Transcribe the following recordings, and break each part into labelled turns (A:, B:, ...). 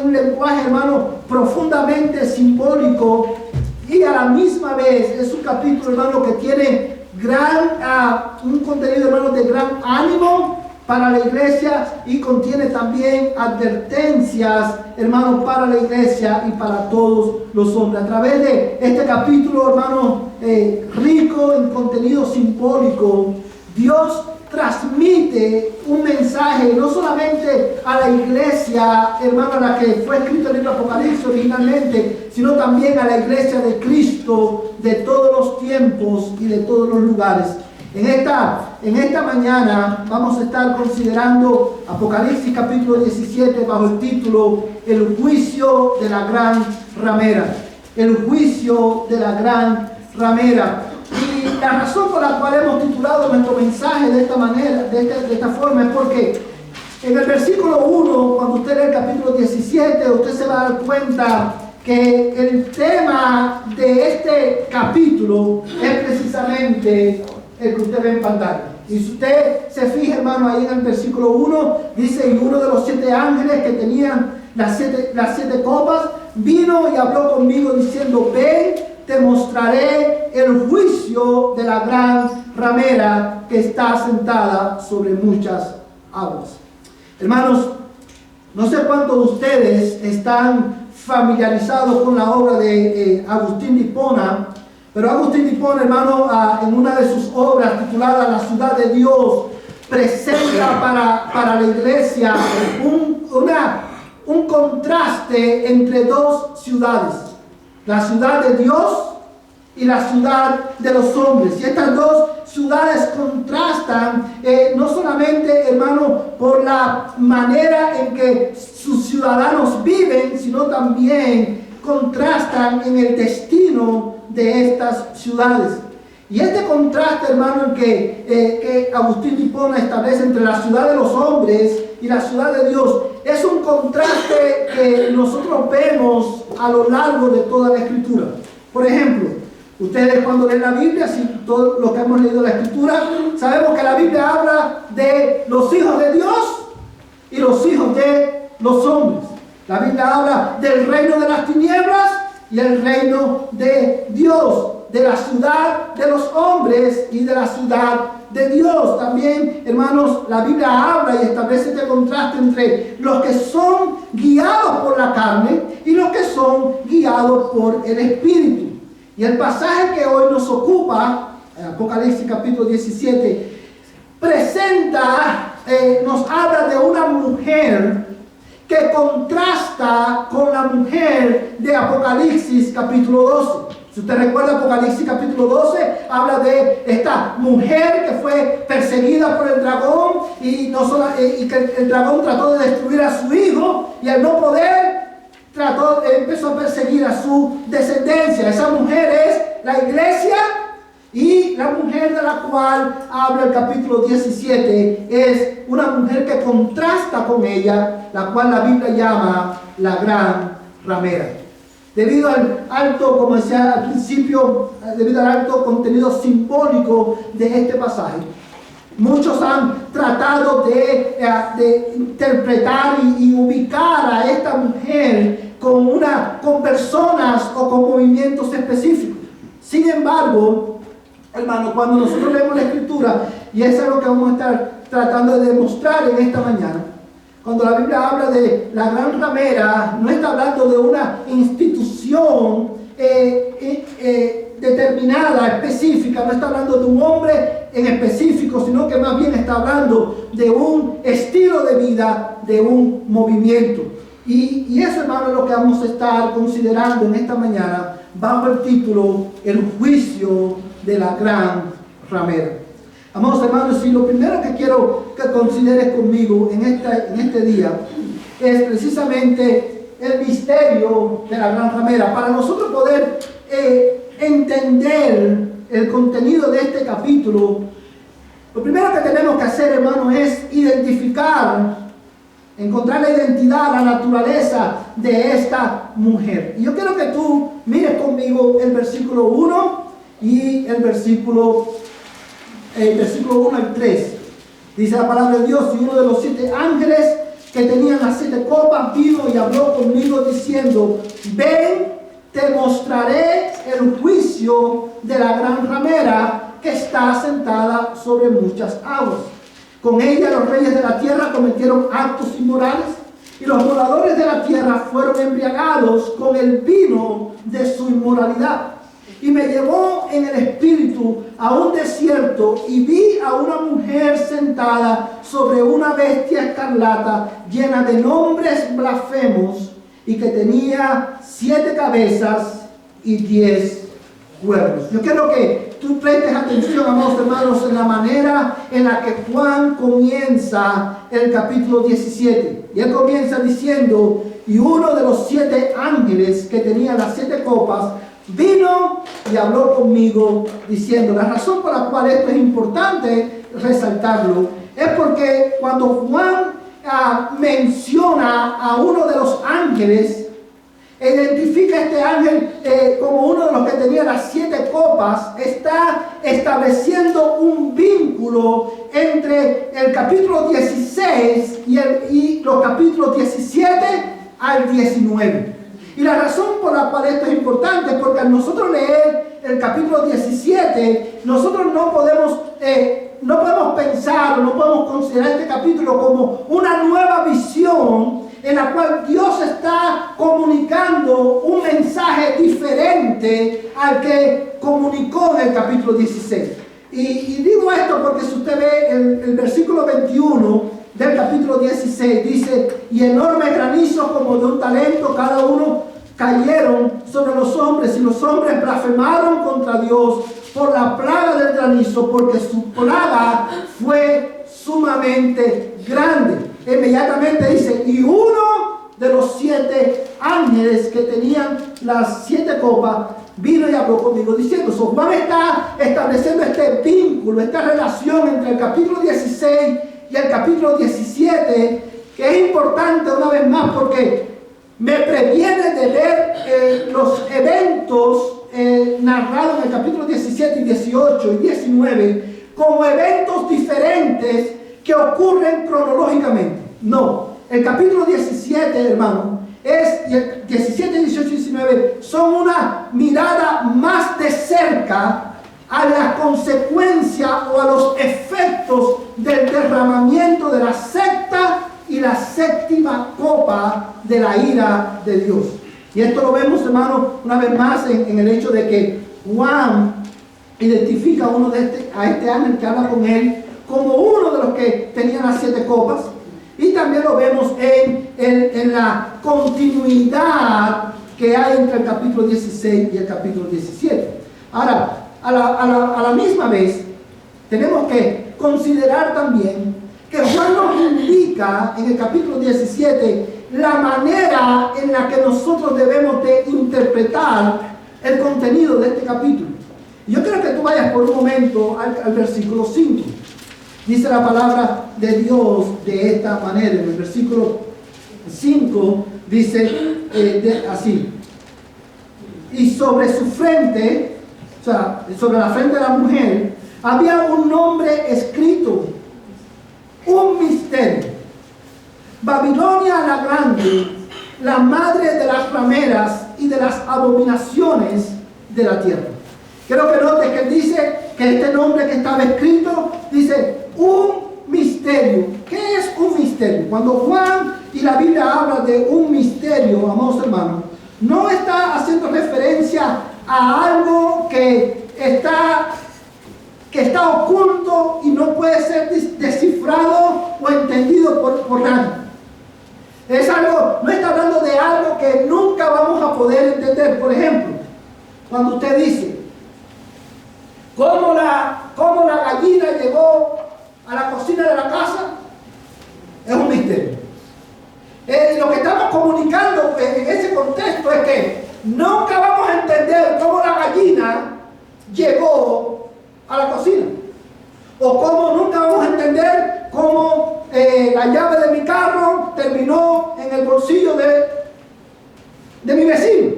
A: un lenguaje, hermano, profundamente simbólico, y a la misma vez es un capítulo, hermano, que tiene un contenido, hermano, de gran ánimo para la iglesia, y contiene también advertencias, hermano, para la iglesia y para todos los hombres. A través de este capítulo, hermano, rico en contenido simbólico, Dios transmite un mensaje no solamente a la iglesia, hermano, a la que fue escrito el libro Apocalipsis originalmente, sino también a la iglesia de Cristo de todos los tiempos y de todos los lugares. En esta mañana vamos a estar considerando Apocalipsis capítulo 17 bajo el título El juicio de la gran ramera. El juicio de la gran ramera. Y la razón por la cual hemos titulado nuestro mensaje de esta manera, de esta forma, es porque en el versículo 1, cuando usted lee el capítulo 17, usted se va a dar cuenta que el tema de este capítulo es precisamente el que usted ve en pantalla. Y si usted se fija, hermano, ahí en el versículo 1, dice: y uno de los 7 ángeles que tenían las siete copas vino y habló conmigo diciendo: ven, te mostraré el juicio de la gran ramera que está sentada sobre muchas aguas. Hermanos, no sé cuántos de ustedes están familiarizados con la obra de Agustín de Hipona, pero Agustín de Hipona, hermano, en una de sus obras titulada La ciudad de Dios, presenta para la iglesia un contraste entre dos ciudades: la ciudad de Dios y la ciudad de los hombres. Y estas dos ciudades contrastan no solamente, hermano, por la manera en que sus ciudadanos viven, sino también contrastan en el destino de estas ciudades. Y este contraste, hermano, en que Agustín de Hipona establece entre la ciudad de los hombres y la ciudad de Dios, es un contraste que nosotros vemos a lo largo de toda la Escritura. Por ejemplo, ustedes cuando leen la Biblia, si todos los que hemos leído la Escritura, sabemos que la Biblia habla de los hijos de Dios y los hijos de los hombres. La Biblia habla del reino de las tinieblas y el reino de Dios, de la ciudad de los hombres y de la ciudad de Dios. También, hermanos, la Biblia habla y establece este contraste entre los que son guiados por la carne y los que son guiados por el Espíritu. Y el pasaje que hoy nos ocupa, Apocalipsis capítulo 17, nos habla de una mujer que contrasta con la mujer de Apocalipsis capítulo 12. Si usted recuerda, Apocalipsis capítulo 12 habla de esta mujer que fue perseguida por el dragón y que el dragón trató de destruir a su hijo, y al no poder empezó a perseguir a su descendencia. Esa mujer es la iglesia, y la mujer de la cual habla el capítulo 17 es una mujer que contrasta con ella, la cual la Biblia llama la gran ramera. Debido al alto, como decía al principio, debido al alto contenido simbólico de este pasaje, muchos han tratado de interpretar y ubicar a esta mujer con personas o con movimientos específicos. Sin embargo, hermano, cuando nosotros leemos la Escritura, y eso es lo que vamos a estar tratando de demostrar en esta mañana, cuando la Biblia habla de la gran ramera, no está hablando de una institución determinada, específica, no está hablando de un hombre en específico, sino que más bien está hablando de un estilo de vida, de un movimiento. Y eso, hermano, es lo que vamos a estar considerando en esta mañana bajo el título El juicio de la gran ramera. Amados hermanos, y lo primero que quiero que consideres conmigo en este día es precisamente el misterio de la gran ramera. Para nosotros poder entender el contenido de este capítulo, lo primero que tenemos que hacer, hermano, es encontrar la identidad, la naturaleza de esta mujer. Y yo quiero que tú mires conmigo el versículo 1 y el versículo 1 al 3. Dice la palabra de Dios: y uno de los 7 ángeles que tenían las 7 copas, vino y habló conmigo diciendo: ven, te mostraré el juicio de la gran ramera que está sentada sobre muchas aguas. Con ella los reyes de la tierra cometieron actos inmorales, y los moradores de la tierra fueron embriagados con el vino de su inmoralidad. Y me llevó en el espíritu a un desierto, y vi a una mujer sentada sobre una bestia escarlata llena de nombres blasfemos, y que tenía 7 cabezas y 10 cuernos. Yo quiero que tú prestes atención, amados hermanos, en la manera en la que Juan comienza el capítulo 17. Y él comienza diciendo: y uno de los 7 ángeles que tenía las 7 copas vino y habló conmigo diciendo. La razón por la cual esto es importante resaltarlo es porque cuando Juan menciona a uno de los ángeles, identifica a este ángel como uno de los que tenía las 7 copas, está estableciendo un vínculo entre el capítulo 16 y los capítulos 17 al 19. Y la razón por la cual esto es importante es porque al nosotros leer el capítulo 17, nosotros no podemos pensar, no podemos considerar este capítulo como una nueva visión en la cual Dios está comunicando un mensaje diferente al que comunicó en el capítulo 16. Y digo esto porque si usted ve el versículo 21 del capítulo 16, dice: y enormes granizos como de un talento cada uno cayeron sobre los hombres, y los hombres blasfemaron contra Dios por la plaga del granizo, porque su plaga fue sumamente grande. Inmediatamente dice: y uno de los 7 ángeles que tenían las 7 copas vino y habló conmigo diciendo. Juan está estableciendo este vínculo, esta relación entre el capítulo 16 y el capítulo 17, que es importante una vez más porque me previene de ver los eventos narrados en el capítulo 17 y 18 y 19 como eventos diferentes que ocurren cronológicamente. No, el capítulo 17, hermano, y el 17, 18 y 19 son una mirada más de cerca a la consecuencia o a los efectos del derramamiento de la sexta y la séptima copa de la ira de Dios. Y esto lo vemos, hermano, una vez más en el hecho de que Juan identifica a este ángel que habla con él como uno de los que tenían las 7 copas. Y también lo vemos en la continuidad que hay entre el capítulo 16 y el capítulo 17. Ahora, a la misma vez, tenemos que considerar también que Juan nos indica en el capítulo 17 la manera en la que nosotros debemos de interpretar el contenido de este capítulo. Yo quiero que tú vayas por un momento al versículo 5. Dice la palabra de Dios de esta manera. En el versículo 5 dice así: y sobre su frente, o sea, sobre la frente de la mujer, había un nombre escrito, un misterio: Babilonia la grande, la madre de las rameras y de las abominaciones de la tierra. Quiero que notes que él dice que este nombre que estaba escrito, dice un misterio. ¿Qué es un misterio? Cuando Juan y la Biblia habla de un misterio, amados hermanos, no está haciendo referencia a algo que está oculto y no puede ser descifrado o entendido por nadie. No está hablando de algo que nunca vamos a poder entender. Por ejemplo, cuando usted dice: ¿cómo la gallina llegó a la cocina de la casa? Es un misterio. Lo que estamos comunicando en ese contexto es que nunca vamos a entender cómo la gallina llegó a la cocina, o cómo nunca vamos a entender cómo la llave de mi carro terminó en el bolsillo de mi vecino,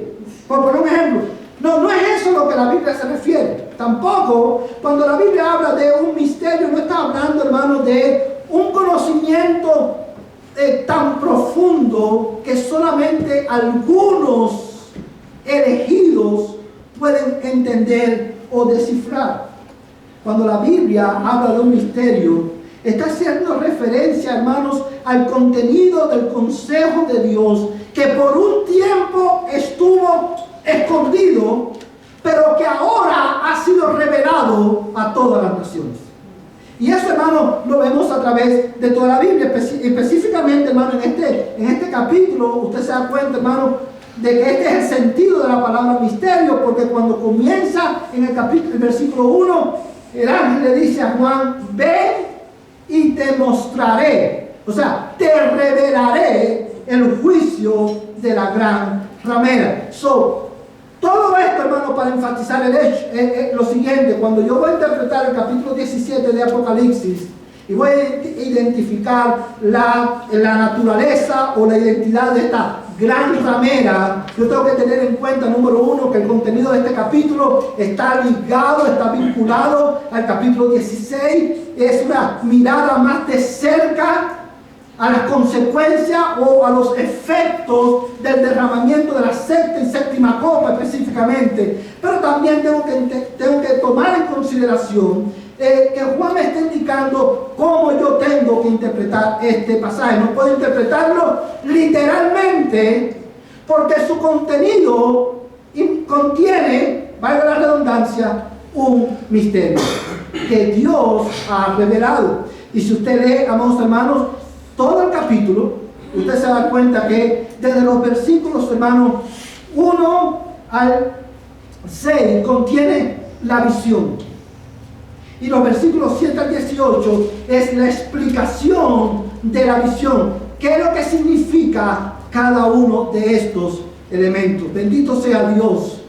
A: por poner un ejemplo. No es eso lo que la Biblia se refiere. Tampoco, cuando la Biblia habla de un misterio, no está hablando, hermano, de un conocimiento tan profundo que solamente algunos elegidos pueden entender o descifrar. Cuando la Biblia habla de un misterio, está haciendo referencia, hermanos, al contenido del consejo de Dios, que por un tiempo estuvo escondido, pero que ahora ha sido revelado a todas las naciones. Y eso, hermano, lo vemos a través de toda la Biblia. Específicamente, hermano, en este capítulo, usted se da cuenta, hermano, de que este es el sentido de la palabra misterio, porque cuando comienza en el versículo 1, el ángel le dice a Juan: ven y te mostraré, o sea, te revelaré el juicio de la gran ramera. Todo esto, hermano, para enfatizar el hecho, lo siguiente: cuando yo voy a interpretar el capítulo 17 de Apocalipsis y voy a identificar la naturaleza o la identidad de esta gran ramera, yo tengo que tener en cuenta, número uno, que el contenido de este capítulo está ligado, está vinculado al capítulo 16. Es una mirada más de cerca a las consecuencias o a los efectos del derramamiento de la sexta y séptima copa específicamente. Pero también tengo que tomar en consideración que Juan me está indicando cómo yo tengo que interpretar este pasaje. No puedo interpretarlo literalmente, porque su contenido contiene, valga la redundancia, un misterio que Dios ha revelado. Y si usted lee, amados hermanos, todo el capítulo, usted se da cuenta que desde los versículos, hermanos, 1 al 6 contiene la visión. Y los versículos 7 al 18 es la explicación de la visión. ¿Qué es lo que significa cada uno de estos elementos? Bendito sea Dios,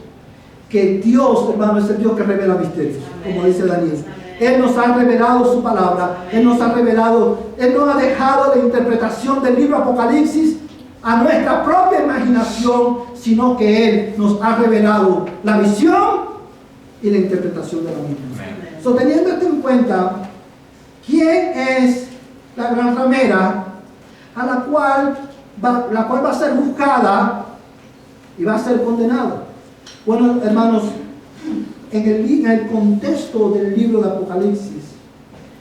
A: que Dios, hermano, es el Dios que revela misterios, como dice Daniel. Él nos ha revelado su palabra, Él nos ha dejado la interpretación del libro Apocalipsis a nuestra propia imaginación, sino que Él nos ha revelado la visión y la interpretación de la misma. Teniendo esto en cuenta, ¿quién es la gran ramera a la cual va a ser buscada y va a ser condenada? Bueno, hermanos, en el contexto del libro de Apocalipsis,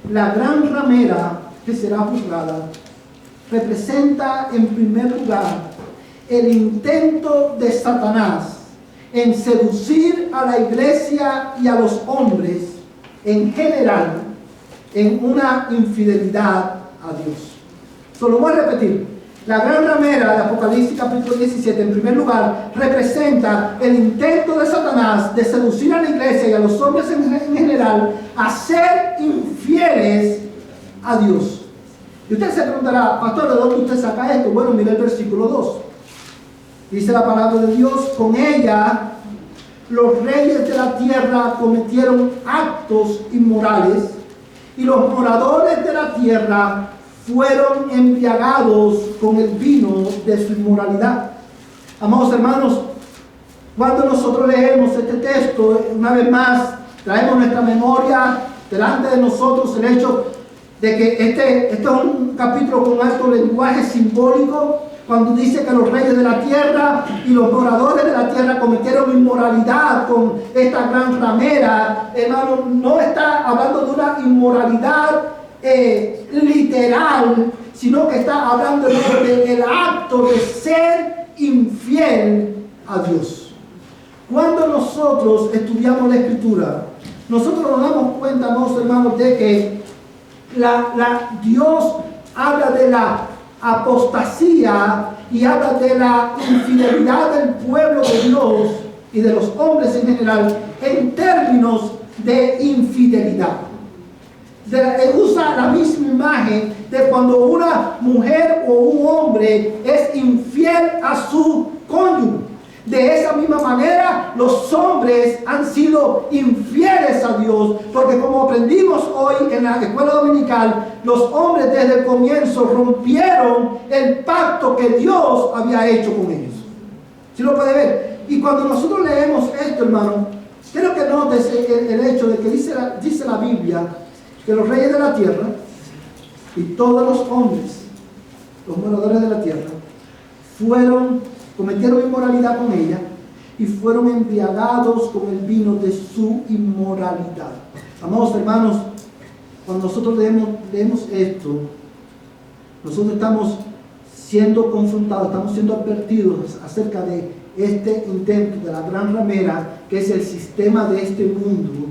A: la gran ramera que será juzgada representa en primer lugar el intento de Satanás en seducir a la iglesia y a los hombres en general en una infidelidad a Dios. Lo voy a repetir. La gran ramera de Apocalipsis capítulo 17, en primer lugar, representa el intento de Satanás de seducir a la iglesia y a los hombres en general a ser infieles a Dios. Y usted se preguntará: pastor, ¿de dónde usted saca esto? Bueno, mire el versículo 2. Dice la palabra de Dios: con ella los reyes de la tierra cometieron actos inmorales, y los moradores de la tierra fueron embriagados con el vino de su inmoralidad. Amados hermanos, cuando nosotros leemos este texto, una vez más traemos nuestra memoria delante de nosotros el hecho de que este es un capítulo con alto lenguaje simbólico. Cuando dice que los reyes de la tierra y los moradores de la tierra cometieron inmoralidad con esta gran ramera, hermano, no está hablando de una inmoralidad literal, sino que está hablando del acto de ser infiel a Dios. Cuando nosotros estudiamos la Escritura, nosotros nos damos cuenta, amados hermanos, de que Dios habla de la apostasía y habla de la infidelidad del pueblo de Dios y de los hombres en general en términos de infidelidad. Usa la misma imagen de cuando una mujer o un hombre es infiel a su cónyuge. De esa misma manera, los hombres han sido infieles a Dios, porque como aprendimos hoy en la escuela dominical, los hombres desde el comienzo rompieron el pacto que Dios había hecho con ellos. ¿Sí lo puede ver? Y cuando nosotros leemos esto, hermano, quiero que notes el hecho de que dice la Biblia que los reyes de la tierra y todos los hombres los moradores de la tierra, cometieron inmoralidad con ella y fueron embriagados con el vino de su inmoralidad. Amados hermanos, cuando nosotros leemos esto, nosotros estamos siendo confrontados, estamos siendo advertidos acerca de este intento de la gran ramera, que es el sistema de este mundo,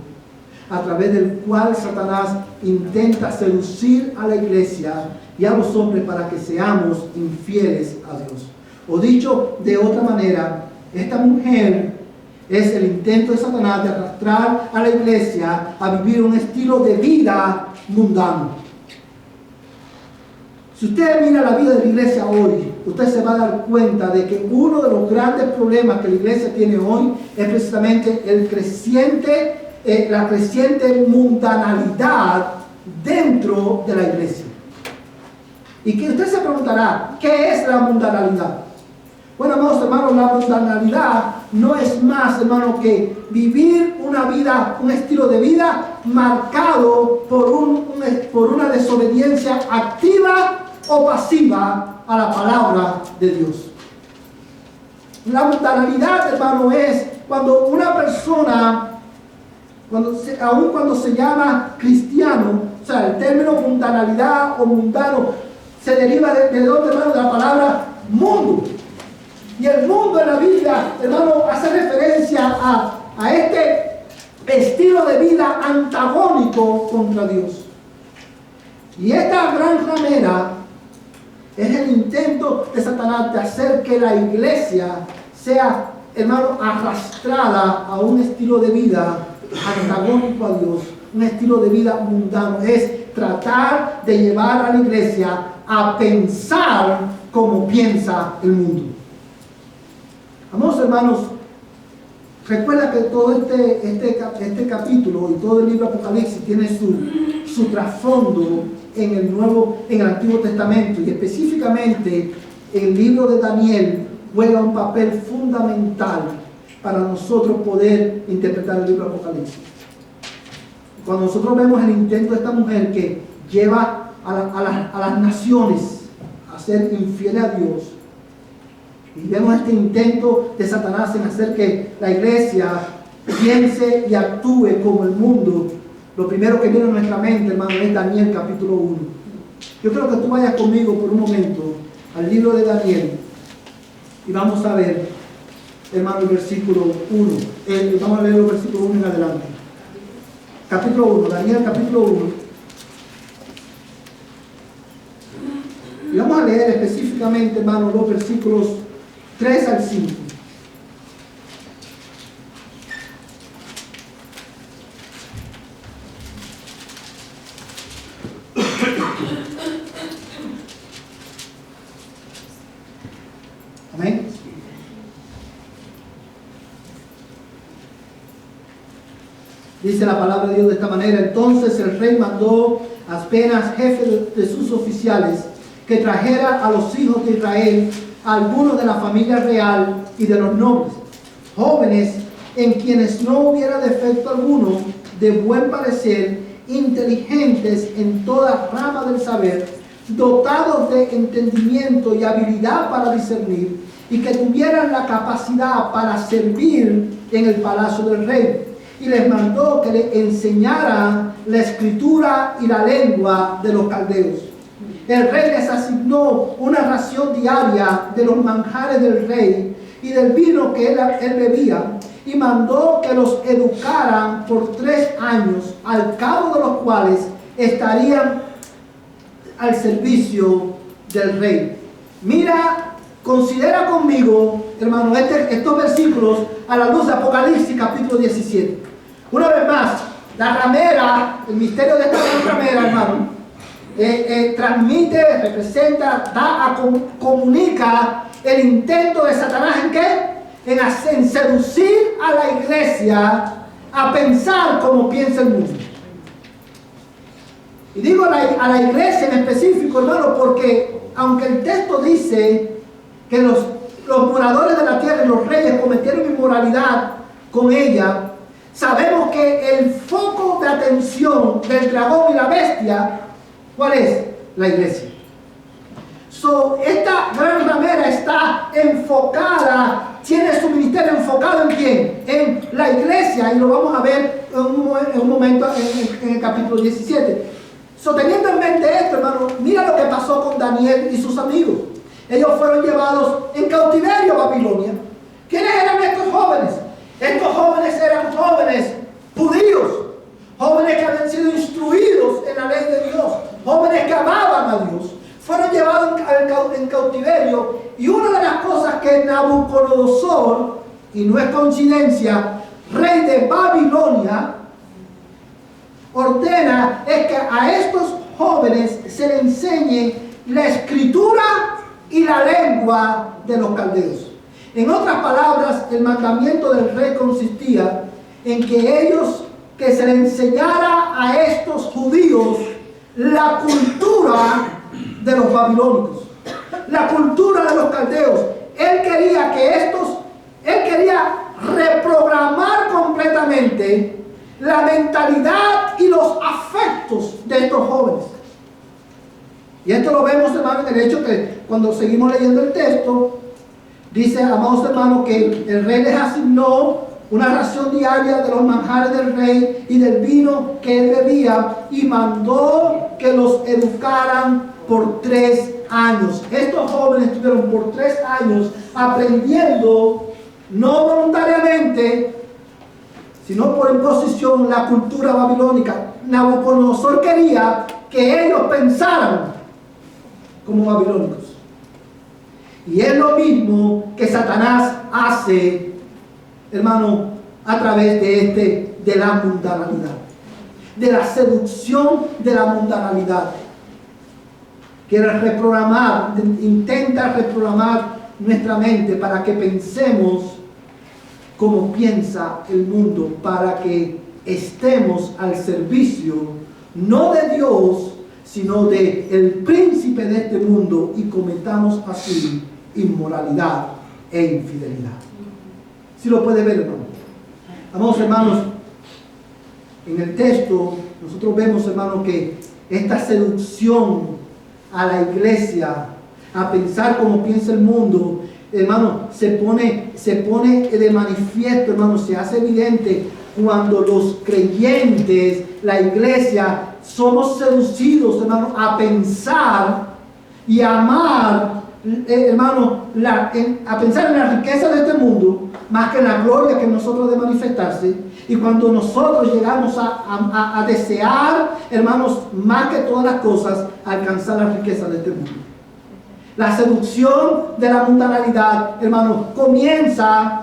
A: a través del cual Satanás intenta seducir a la iglesia y a los hombres para que seamos infieles a Dios. O dicho de otra manera, esta mujer es el intento de Satanás de arrastrar a la iglesia a vivir un estilo de vida mundano. Si usted mira la vida de la iglesia hoy, usted se va a dar cuenta de que uno de los grandes problemas que la iglesia tiene hoy es precisamente la creciente mundanalidad dentro de la iglesia. Y que usted se preguntará, ¿qué es la mundanalidad? Bueno, amados hermanos, la mundanalidad no es más, hermano, que vivir una vida, un estilo de vida marcado por una desobediencia activa o pasiva a la palabra de Dios. La mundanalidad, hermano, es cuando una persona, aun cuando se llama cristiano, o sea, el término mundanalidad o mundano se deriva de dónde, hermano, de la palabra mundo. Y el mundo en la Biblia, hermano, hace referencia a este estilo de vida antagónico contra Dios. Y esta gran ramera es el intento de Satanás de hacer que la iglesia sea, hermano, arrastrada a un estilo de vida antagónico a Dios, un estilo de vida mundano. Es tratar de llevar a la iglesia a pensar como piensa el mundo. Amados hermanos, recuerda que todo este capítulo y todo el libro de Apocalipsis tiene su trasfondo en el Antiguo Testamento, y específicamente el libro de Daniel juega un papel fundamental para nosotros poder interpretar el libro de Apocalipsis. Cuando nosotros vemos el intento de esta mujer que lleva a las naciones a ser infieles a Dios, y vemos este intento de Satanás en hacer que la iglesia piense y actúe como el mundo, lo primero que viene a nuestra mente, hermano, es Daniel capítulo 1. Yo creo que tú vayas conmigo por un momento al libro de Daniel y vamos a ver, hermano, el versículo 1. Vamos a leer el versículo 1 en adelante. Capítulo 1, Daniel capítulo 1. Y vamos a leer específicamente, hermano, los versículos 3 al 5. Amén. Dice la palabra de Dios de esta manera: entonces el rey mandó a Aspenas, jefe de sus oficiales, que trajera a los hijos de Israel, a algunos de la familia real y de los nobles, jóvenes en quienes no hubiera defecto alguno, de buen parecer, inteligentes en toda rama del saber, dotados de entendimiento y habilidad para discernir, y que tuvieran la capacidad para servir en el palacio del rey. Y les mandó que le enseñaran la escritura y la lengua de los caldeos. El rey les asignó una ración diaria de los manjares del rey y del vino que él bebía, y mandó que los educaran por 3 años, al cabo de los cuales estarían al servicio del rey. Mira, considera conmigo, hermano, estos versículos a la luz de Apocalipsis capítulo 17. Una vez más, la ramera, el misterio de esta ramera, hermano, transmite, representa, comunica el intento de Satanás ¿en qué? En seducir a la iglesia a pensar como piensa el mundo. Y digo a la iglesia en específico, hermano, porque aunque el texto dice que los moradores de la tierra y los reyes cometieron inmoralidad con ella, sabemos que el foco de atención del dragón y la bestia, ¿cuál es? La iglesia. Esta gran ramera está enfocada, tiene su ministerio enfocado ¿en quién? En la iglesia, y lo vamos a ver en un momento en el capítulo 17. Teniendo en mente esto, hermano, mira lo que pasó con Daniel y sus amigos. Ellos fueron llevados en cautiverio a Babilonia. ¿Quiénes eran estos jóvenes? Estos jóvenes eran jóvenes judíos, jóvenes que habían sido instruidos en la ley de Dios, jóvenes que amaban a Dios. Fueron llevados en cautiverio, y una de las cosas que Nabucodonosor, y no es coincidencia, rey de Babilonia, ordena es que a estos jóvenes se les enseñe la escritura y la lengua de los caldeos. En otras palabras, el mandamiento del rey consistía en que se le enseñara a estos judíos la cultura de los babilónicos, la cultura de los caldeos. Él quería reprogramar completamente la mentalidad y los afectos de estos jóvenes. Y esto lo vemos, hermano, en el hecho que cuando seguimos leyendo el texto, dice, amados hermanos, que el rey les asignó una ración diaria de los manjares del rey y del vino que él bebía, y mandó que los educaran por 3 años. Estos jóvenes estuvieron por 3 años aprendiendo, no voluntariamente, sino por imposición, la cultura babilónica. Nabucodonosor quería que ellos pensaran como babilónicos. Y es lo mismo que Satanás hace, hermano, a través de la mundanalidad, de la seducción de la mundanalidad. Quiere reprogramar, intenta reprogramar nuestra mente para que pensemos como piensa el mundo, para que estemos al servicio no de Dios, sino de el príncipe de este mundo, y cometamos así inmoralidad e infidelidad. Si lo puede ver, hermano. Amados hermanos, en el texto nosotros vemos, hermano, que esta seducción a la iglesia, a pensar como piensa el mundo, hermano, se pone de manifiesto, hermano, se hace evidente cuando los creyentes, la iglesia, somos seducidos, hermano, a pensar y a amar, hermano, a pensar en la riqueza de este mundo más que en la gloria que en nosotros de manifestarse. Y cuando nosotros llegamos a desear, hermanos, más que todas las cosas, alcanzar la riqueza de este mundo. La seducción de la mundanalidad, hermano, comienza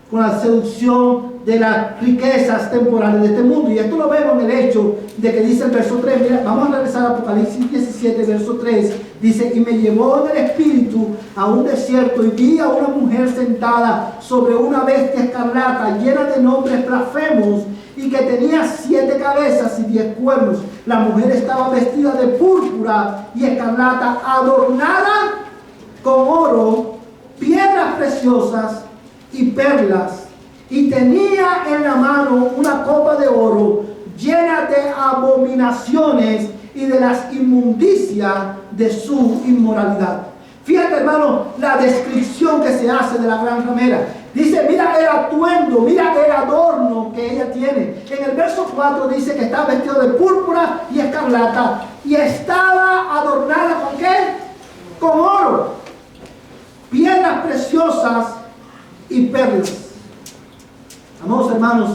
A: con la seducción de las riquezas temporales de este mundo. Y esto lo vemos en el hecho de que dice el verso 3. Mira, vamos a regresar a Apocalipsis 17, verso 3. Dice, y me llevó en el espíritu a un desierto, y vi a una mujer sentada sobre una bestia escarlata, llena de nombres blasfemos, y que tenía 7 cabezas y 10 cuernos. La mujer estaba vestida de púrpura y escarlata, adornada con oro, piedras preciosas y perlas, y tenía en la mano una copa de oro llena de abominaciones y de las inmundicias de su inmoralidad. Fíjate, hermano, la descripción que se hace de la gran ramera. Dice, mira el atuendo, mira el adorno que ella tiene. En el verso 4 dice que está vestido de púrpura y escarlata, y estaba adornada ¿con qué? Con oro, piedras preciosas y perlas. Amados hermanos,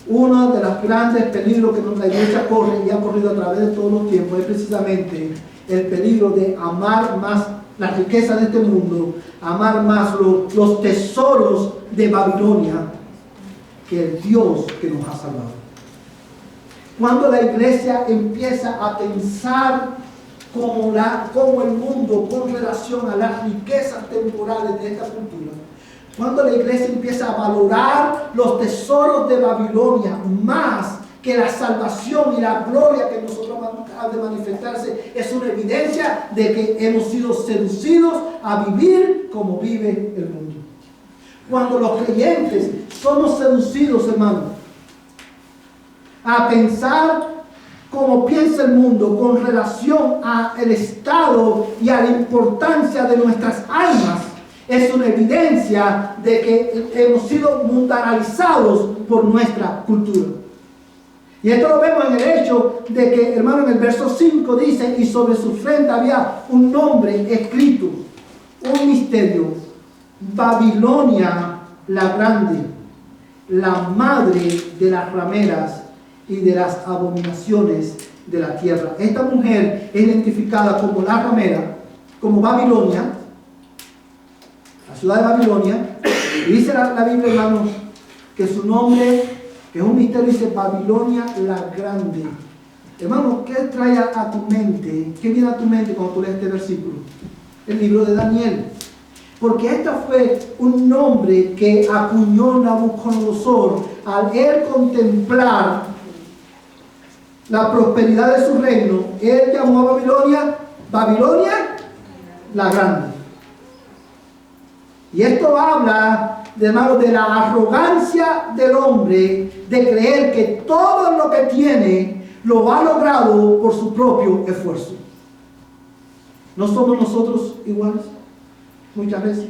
A: uno de los grandes peligros que la iglesia corre y ha corrido a través de todos los tiempos es precisamente el peligro de amar más la riqueza de este mundo, amar más los tesoros de Babilonia que el Dios que nos ha salvado. Cuando la iglesia empieza a pensar como el mundo con relación a las riquezas temporales de esta cultura, cuando la iglesia empieza a valorar los tesoros de Babilonia más que la salvación y la gloria que nosotros ha de manifestarse, es una evidencia de que hemos sido seducidos a vivir como vive el mundo. Cuando los creyentes somos seducidos, hermanos, a pensar como piensa el mundo con relación al estado y a la importancia de nuestras almas, es una evidencia de que hemos sido mundanalizados por nuestra cultura. Y esto lo vemos en el hecho de que, hermano, en el verso 5 dice, y sobre su frente había un nombre escrito, un misterio, Babilonia la Grande, la madre de las rameras y de las abominaciones de la tierra. Esta mujer es identificada como la ramera, como Babilonia, la ciudad de Babilonia, y dice la Biblia, hermano, que su nombre, que es un misterio, dice Babilonia la Grande. Hermano, ¿qué trae a tu mente? ¿Qué viene a tu mente cuando tú lees este versículo? El libro de Daniel. Porque este fue un nombre que acuñó Nabucodonosor al él contemplar la prosperidad de su reino. Él llamó a Babilonia la Grande. Y esto habla, hermano, de la arrogancia del hombre de creer que todo lo que tiene lo ha logrado por su propio esfuerzo. ¿No somos nosotros iguales? Muchas veces.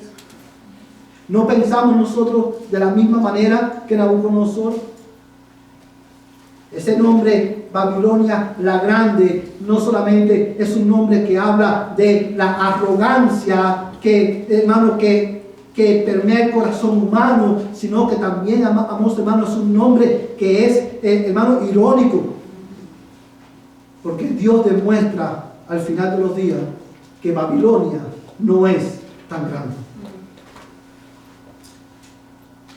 A: ¿No pensamos nosotros de la misma manera que Nabucodonosor? Ese nombre, Babilonia la Grande, no solamente es un nombre que habla de la arrogancia que, hermano, que permea el corazón humano, sino que también, amados hermanos, es un nombre que es, hermano, irónico. Porque Dios demuestra al final de los días que Babilonia no es tan grande.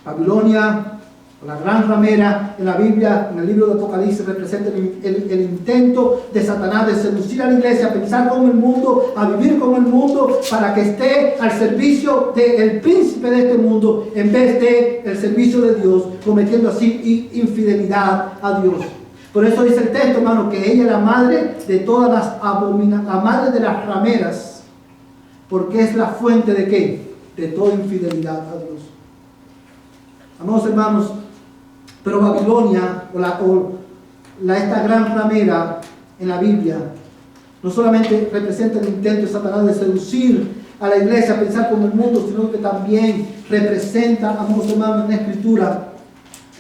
A: Babilonia, la gran ramera, en la Biblia, en el libro de Apocalipsis, representa el intento de Satanás de seducir a la iglesia, a pensar como el mundo, a vivir como el mundo, para que esté al servicio del príncipe de este mundo, en vez de el servicio de Dios, cometiendo así infidelidad a Dios. Por eso dice el texto, hermano, que ella es la madre de todas las abominaciones, la madre de las rameras, porque es la fuente de ¿qué? De toda infidelidad a Dios. Amados hermanos, pero Babilonia, esta gran ramera en la Biblia, no solamente representa el intento de Satanás de seducir a la iglesia a pensar como el mundo, sino que también representa, amados hermanos, en la Escritura,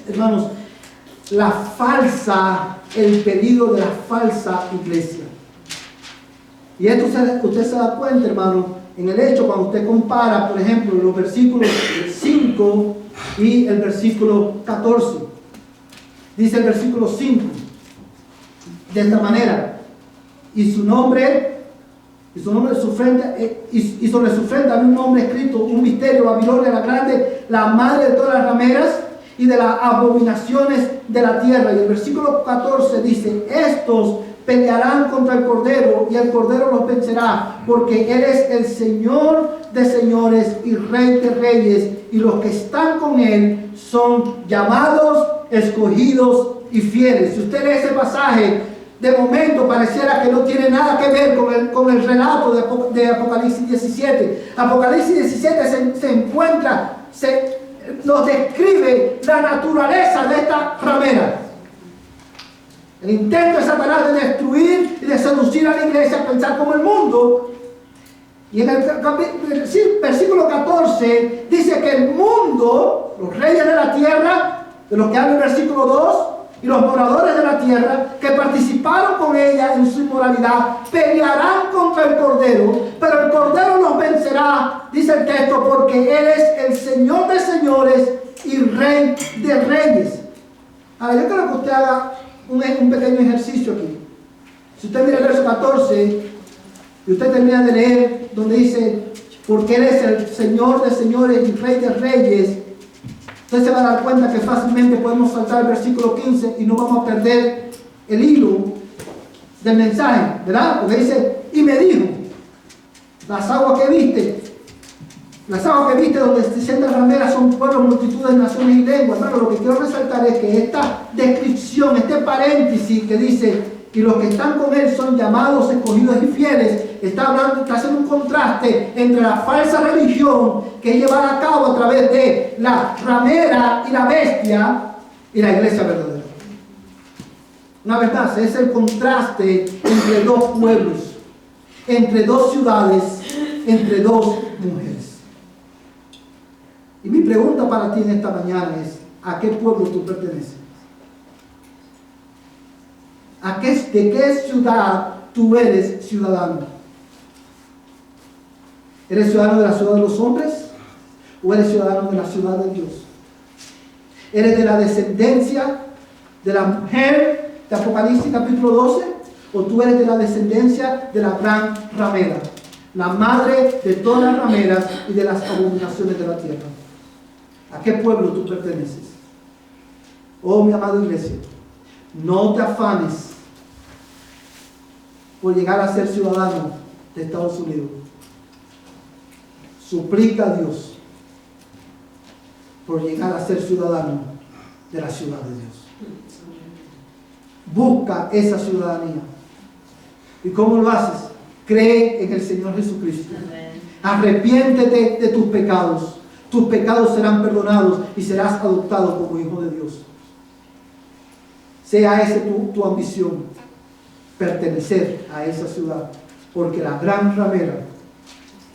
A: hermanos, el peligro de la falsa iglesia. Y esto usted se da cuenta, hermano, en el hecho cuando usted compara, por ejemplo, los versículos 5 y el versículo 14. Dice el versículo 5 de esta manera: y su nombre, sobre su frente había un nombre escrito, un misterio, Babilonia la Grande, la madre de todas las rameras y de las abominaciones de la tierra. Y el versículo 14 dice: estos pelearán contra el Cordero, y el Cordero los vencerá, porque Él es el Señor de señores y Rey de reyes, y los que están con Él son llamados, escogidos y fieles. Si usted lee ese pasaje, de momento pareciera que no tiene nada que ver con el relato de Apocalipsis 17. Apocalipsis 17 nos describe la naturaleza de esta ramera. El intento de Satanás de destruir y de seducir a la iglesia a pensar como el mundo. Y en el versículo 14 dice que el mundo, los reyes de la tierra, de los que habla el versículo 2, y los moradores de la tierra que participaron con ella en su inmoralidad, pelearán contra el Cordero, pero el Cordero los vencerá, dice el texto, porque Él es el Señor de señores y Rey de reyes. Ahora, yo quiero que usted haga un pequeño ejercicio aquí. Si usted mira el verso 14 y usted termina de leer donde dice, porque Él es el Señor de señores y Rey de reyes, usted se va a dar cuenta que fácilmente podemos saltar el versículo 15 y no vamos a perder el hilo del mensaje, ¿verdad? Porque dice, y me dijo, las aguas que viste donde se sientan rameras son pueblos, multitudes, naciones y lenguas. Hermano, lo que quiero resaltar es que esta descripción, este paréntesis que dice, y los que están con Él son llamados, escogidos y fieles, está haciendo un contraste entre la falsa religión que es llevada a cabo a través de la ramera y la bestia y la iglesia verdadera. Una vez más, es el contraste entre dos pueblos, entre dos ciudades, entre dos mujeres. Y mi pregunta para ti en esta mañana es, ¿a qué pueblo tú perteneces? ¿De qué ciudad tú eres ciudadano? ¿Eres ciudadano de la ciudad de los hombres o eres ciudadano de la ciudad de Dios? ¿Eres de la descendencia de la mujer de Apocalipsis capítulo 12 o tú eres de la descendencia de la gran ramera, la madre de todas las rameras y de las abominaciones de la tierra? ¿A qué pueblo tú perteneces? Oh, mi amada iglesia, no te afanes por llegar a ser ciudadano de Estados Unidos. Suplica a Dios por llegar a ser ciudadano de la ciudad de Dios. Busca esa ciudadanía. ¿Y cómo lo haces? Cree en el Señor Jesucristo. Arrepiéntete de tus pecados. Tus pecados serán perdonados y serás adoptado como hijo de Dios. Sea esa tu ambición, pertenecer a esa ciudad, porque la gran ramera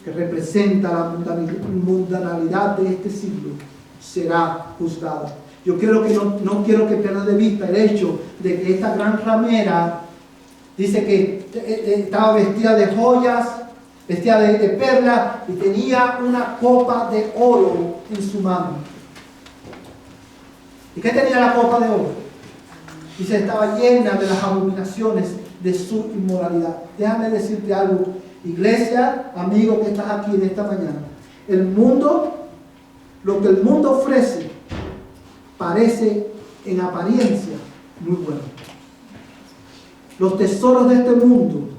A: que representa la mundanalidad de este siglo será juzgada. Yo quiero que no quiero que pierdas de vista el hecho de que esta gran ramera dice que estaba vestida de joyas, vestida de perlas y tenía una copa de oro en su mano. ¿Y qué tenía la copa de oro? Dice, estaba llena de las abominaciones de su inmoralidad. Déjame decirte algo, iglesia, amigo que estás aquí en esta mañana. El mundo, lo que el mundo ofrece, parece en apariencia muy bueno. Los tesoros de este mundo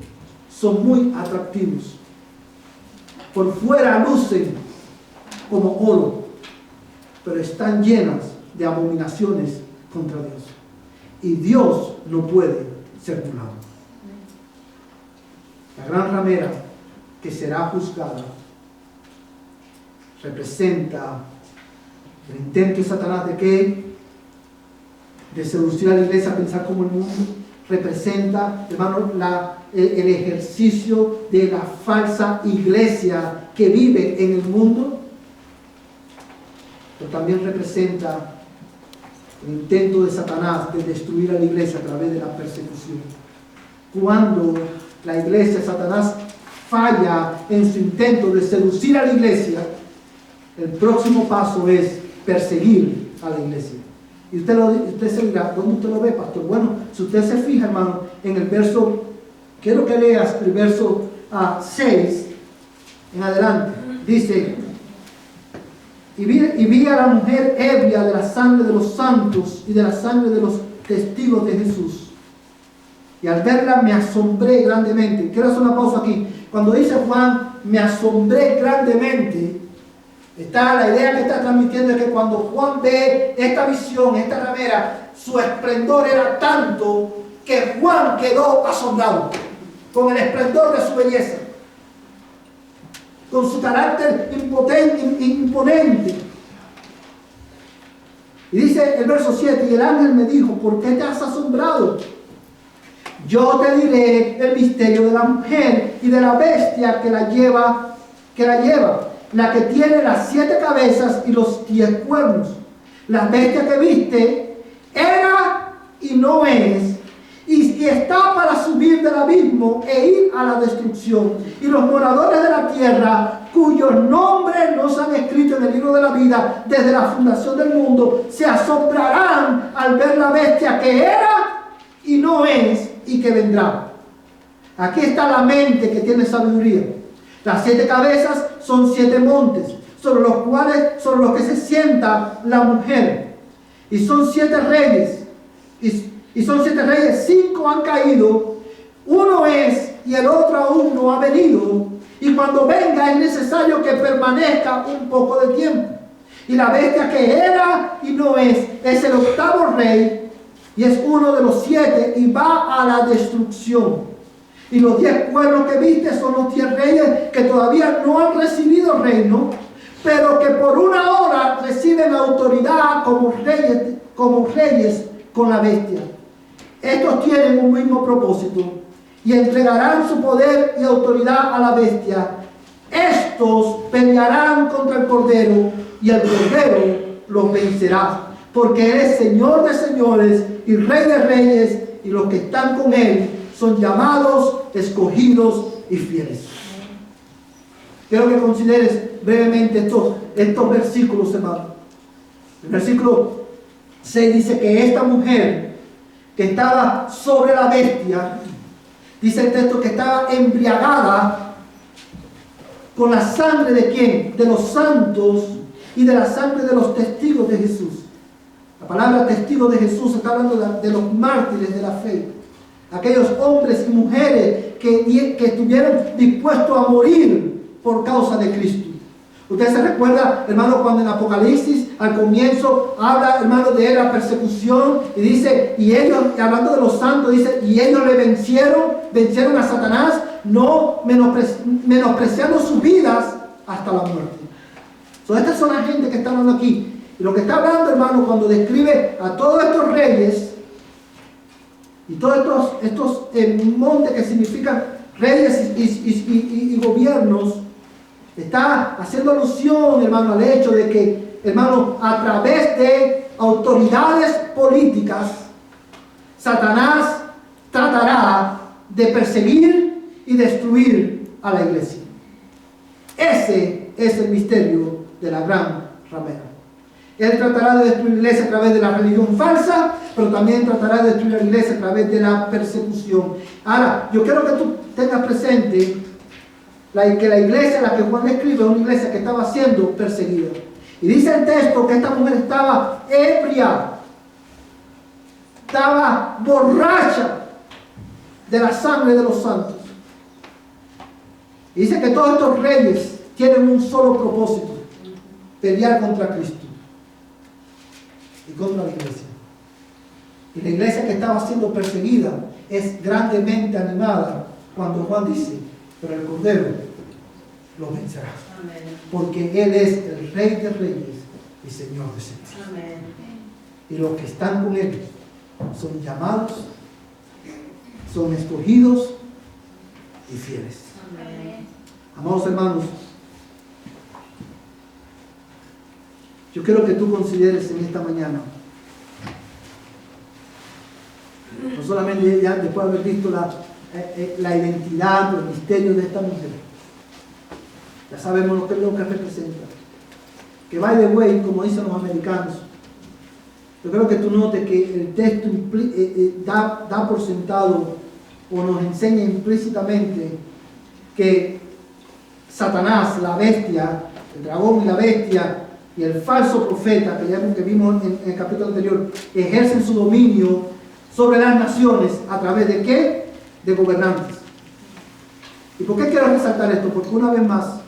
A: son muy atractivos. Por fuera lucen como oro, pero están llenas de abominaciones contra Dios. Y Dios no puede ser burlado. La gran ramera que será juzgada representa el intento de Satanás de ¿qué? De seducir a la iglesia a pensar como el mundo. Representa, hermano, el ejercicio de la falsa iglesia que vive en el mundo, pero también representa el intento de Satanás de destruir a la iglesia a través de la persecución. Cuando la iglesia, Satanás falla en su intento de seducir a la iglesia, el próximo paso es perseguir a la iglesia. Y usted se dirá, ¿dónde usted lo ve, pastor? Bueno, si usted se fija, hermano, en el verso, quiero que leas el verso 6 en adelante. Dice, y vi a la mujer ebria de la sangre de los santos y de la sangre de los testigos de Jesús. Y al verla me asombré grandemente. Quiero hacer una pausa aquí. Cuando dice Juan, me asombré grandemente, está la idea que está transmitiendo es que cuando Juan ve esta visión, esta ramera, su esplendor era tanto que Juan quedó asombrado con el esplendor de su belleza, con su carácter imponente. Y dice el verso 7, y el ángel me dijo, ¿por qué te has asombrado? Yo te diré el misterio de la mujer y de la bestia que la lleva, la que tiene las 7 cabezas y los 10 cuernos. La bestia que viste era y no es, y está para subir del abismo e ir a la destrucción. Y los moradores de la tierra, cuyos nombres no se han escrito en el libro de la vida desde la fundación del mundo, se asombrarán al ver la bestia que era y no es y que vendrá. Aquí está la mente que tiene sabiduría. Las 7 cabezas son 7 montes, sobre los que se sienta la mujer. Y son 7 reyes. Y son 7 reyes, 5 han caído, 1 es y el otro aún no ha venido. Y cuando venga es necesario que permanezca un poco de tiempo. Y la bestia que era y no es el 8º rey y es uno de los 7 y va a la destrucción. Y los 10 cuernos que viste son los 10 reyes que todavía no han recibido reino, pero que por una hora reciben autoridad como reyes con la bestia. Estos tienen un mismo propósito y entregarán su poder y autoridad a la bestia. Estos pelearán contra el Cordero y el Cordero los vencerá, porque Él es Señor de señores y Rey de reyes, y los que están con Él son llamados, escogidos y fieles. Quiero que consideres brevemente estos versículos, hermano. El versículo 6 dice que esta mujer que estaba sobre la bestia, dice el texto que estaba embriagada con la sangre de ¿quién? De los santos y de la sangre de los testigos de Jesús. La palabra testigo de Jesús está hablando de los mártires de la fe. Aquellos hombres y mujeres que estuvieron dispuestos a morir por causa de Cristo. Usted se recuerda, hermano, cuando en Apocalipsis al comienzo habla, hermano, de la persecución y dice, y ellos, hablando de los santos, dice, y ellos le vencieron a Satanás, no menospreciando sus vidas hasta la muerte. Estas son las gente que está hablando aquí. Y lo que está hablando, hermano, cuando describe a todos estos reyes y todos estos montes que significan reyes y gobiernos, está haciendo alusión, hermano, al hecho de que, hermano, a través de autoridades políticas, Satanás tratará de perseguir y destruir a la iglesia. Ese es el misterio de la gran ramera. Él tratará de destruir la iglesia a través de la religión falsa, pero también tratará de destruir la iglesia a través de la persecución. Ahora, yo quiero que tú tengas presente que la iglesia a la que Juan escribe es una iglesia que estaba siendo perseguida. Y dice el texto que esta mujer estaba ebria, estaba borracha de la sangre de los santos. Y dice que todos estos reyes tienen un solo propósito: pelear contra Cristo y contra la iglesia. Y la iglesia que estaba siendo perseguida es grandemente animada cuando Juan dice, pero el Cordero lo vencerá. Amén. Porque Él es el Rey de reyes y Señor de señores. Amén. Y los que están con Él son llamados, son escogidos y fieles. Amén. Amados hermanos, yo quiero que tú consideres en esta mañana, no solamente ya después de haber visto la identidad o el misterio de esta mujer, ya sabemos lo que representa. Que by the way, como dicen los americanos, yo creo que tú notes que el texto da por sentado o nos enseña implícitamente que Satanás, la bestia, el dragón y la bestia y el falso profeta, que vimos en el capítulo anterior, ejercen su dominio sobre las naciones a través de ¿qué? De gobernantes. ¿Y por qué quiero resaltar esto? Porque una vez más,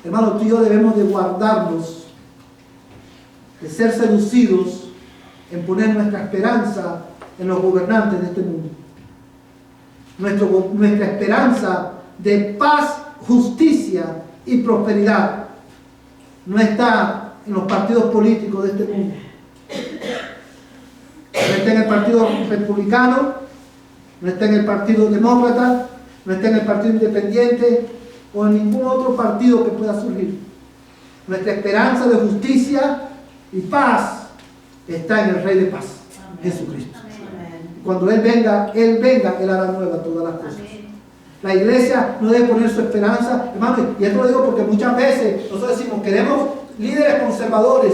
A: hermanos, tú y yo debemos de guardarnos de ser seducidos en poner nuestra esperanza en los gobernantes de este mundo. Nuestra esperanza de paz, justicia y prosperidad no está en los partidos políticos de este mundo. No está en el partido republicano, no está en el partido demócrata, no está en el partido independiente o en ningún otro partido que pueda surgir. Nuestra esperanza de justicia y paz está en el Rey de paz, Amén. Jesucristo. Amén. Cuando Él venga, Él hará nueva todas las cosas. Amén. La iglesia no debe poner su esperanza, hermano, y esto lo digo porque muchas veces nosotros decimos, queremos líderes conservadores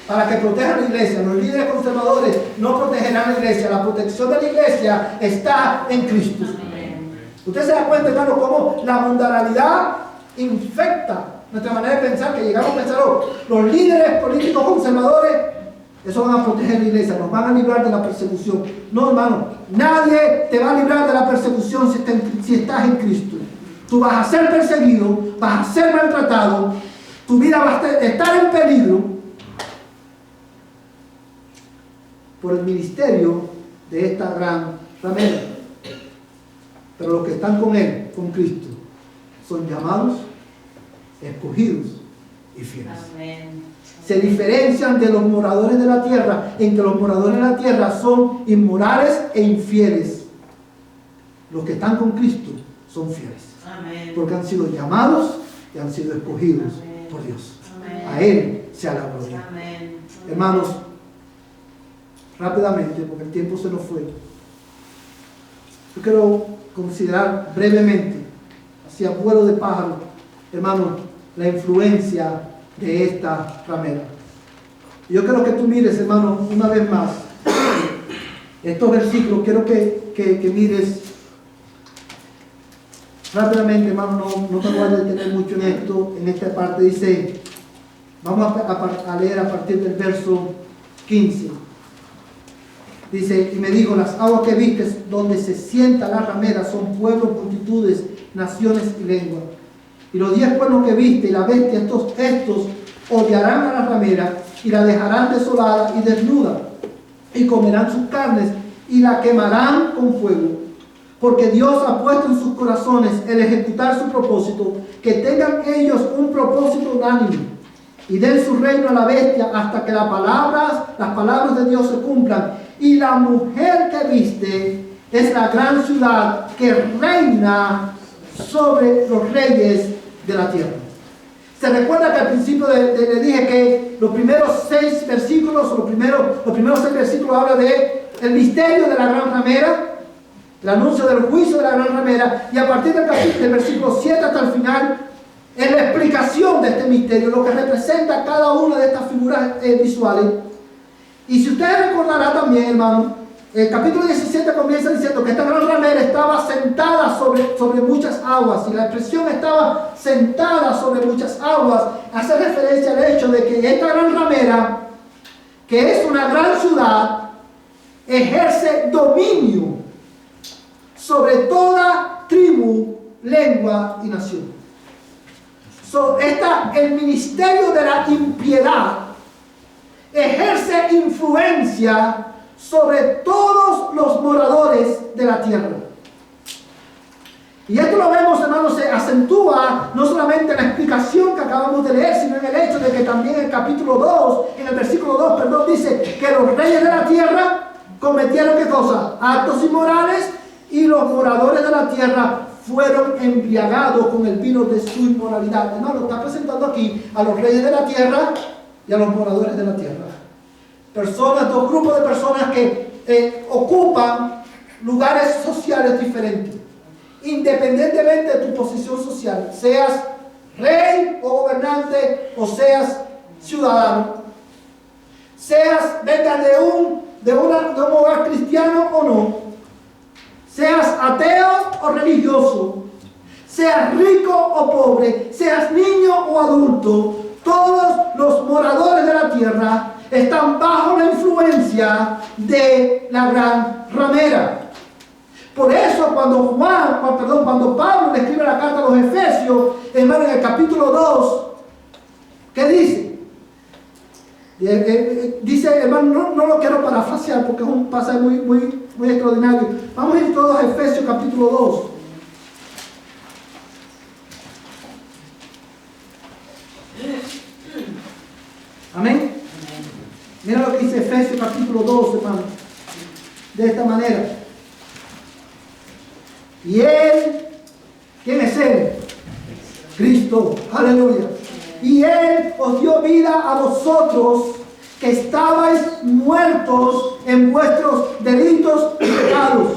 A: para que protejan la iglesia. Los líderes conservadores no protegerán la iglesia. La protección de la iglesia está en Cristo. Amén. Usted se da cuenta, hermano, cómo la mundanalidad infecta nuestra manera de pensar, que llegamos a pensar, los líderes políticos conservadores, eso van a proteger la iglesia, nos van a librar de la persecución. No, hermano, nadie te va a librar de la persecución si estás en Cristo. Tú vas a ser perseguido, vas a ser maltratado, tu vida va a estar en peligro por el ministerio de esta gran ramera. Pero los que están con Él, con Cristo, son llamados, escogidos y fieles.
B: Amén.
A: Se diferencian de los moradores de la tierra, en que los moradores de la tierra son inmorales e infieles. Los que están con Cristo son fieles.
B: Amén.
A: Porque han sido llamados y han sido escogidos
B: Amén.
A: por Dios.
B: Amén.
A: A Él sea la gloria.
B: Amén.
A: Hermanos, rápidamente, porque el tiempo se nos fue. Yo quiero considerar brevemente, así a vuelo de pájaro, hermanos, la influencia de esta ramera. Yo quiero que tú mires, hermano, una vez más estos versículos. Quiero que mires rápidamente, hermano. No te voy a detener mucho en esto. En esta parte dice, vamos a leer a partir del verso 15. Dice, y me dijo, las aguas que viste donde se sienta la ramera son pueblos, multitudes, naciones y lenguas. Y los 10 cuernos que viste y la bestia, estos odiarán a la ramera y la dejarán desolada y desnuda, y comerán sus carnes y la quemarán con fuego. Porque Dios ha puesto en sus corazones el ejecutar su propósito, que tengan ellos un propósito unánime, y den su reino a la bestia hasta que las palabras de Dios se cumplan. Y la mujer que viste es la gran ciudad que reina sobre los reyes de la tierra. Se recuerda que al principio le dije que los primeros 6 versículos, los primeros 6 versículos habla de el misterio de la gran ramera, el anuncio del juicio de la gran ramera, y a partir del versículo 7 hasta el final es la explicación de este misterio, lo que representa cada una de estas figuras visuales. Y si ustedes recordarán también, hermano, el capítulo 17 comienza diciendo que esta gran ramera estaba sentada sobre muchas aguas, y la expresión estaba sentada sobre muchas aguas hace referencia al hecho de que esta gran ramera, que es una gran ciudad, ejerce dominio sobre toda tribu, lengua y nación. El ministerio de la impiedad ejerce influencia sobre todos los moradores de la tierra. Y esto lo vemos, hermanos, se acentúa no solamente en la explicación que acabamos de leer, sino en el hecho de que también en el capítulo 2, en el versículo 2, perdón, dice que los reyes de la tierra cometieron ¿qué cosa? Actos inmorales, y los moradores de la tierra fueron embriagados con el vino de su inmoralidad. Hermano, está presentando aquí a los reyes de la tierra y a los moradores de la tierra. Dos grupos de personas que ocupan lugares sociales diferentes, independientemente de tu posición social, seas rey o gobernante o seas ciudadano, vengas de un hogar cristiano o no, seas ateo o religioso, seas rico o pobre, seas niño o adulto, todos los moradores de la tierra están bajo la influencia de la gran ramera. Por eso cuando Pablo le escribe la carta a los Efesios, hermano, en el capítulo 2, ¿qué dice? Dice, hermano, no lo quiero parafrasear porque es un pasaje muy extraordinario. Vamos a ir todos a Efesios capítulo 2. Amén. Mira lo que dice Efesios capítulo 2, hermano. De esta manera. Y Él, ¿quién es Él? Cristo, aleluya. Y Él os dio vida a vosotros que estabais muertos en vuestros delitos y pecados.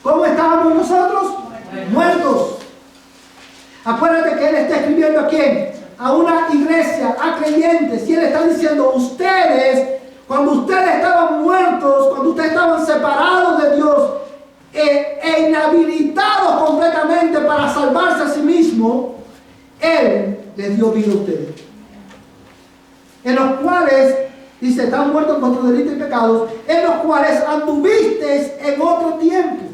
A: ¿Cómo estábamos nosotros? Muertos. Acuérdate que Él está escribiendo a quién? A una iglesia, a creyentes. Y Él está diciendo, ustedes, cuando ustedes estaban muertos, cuando ustedes estaban separados de Dios e inhabilitados completamente para salvarse a sí mismo, Él les dio vida a ustedes. En los cuales, dice, están muertos en vuestros delitos y pecados, en los cuales anduvisteis en otro tiempo,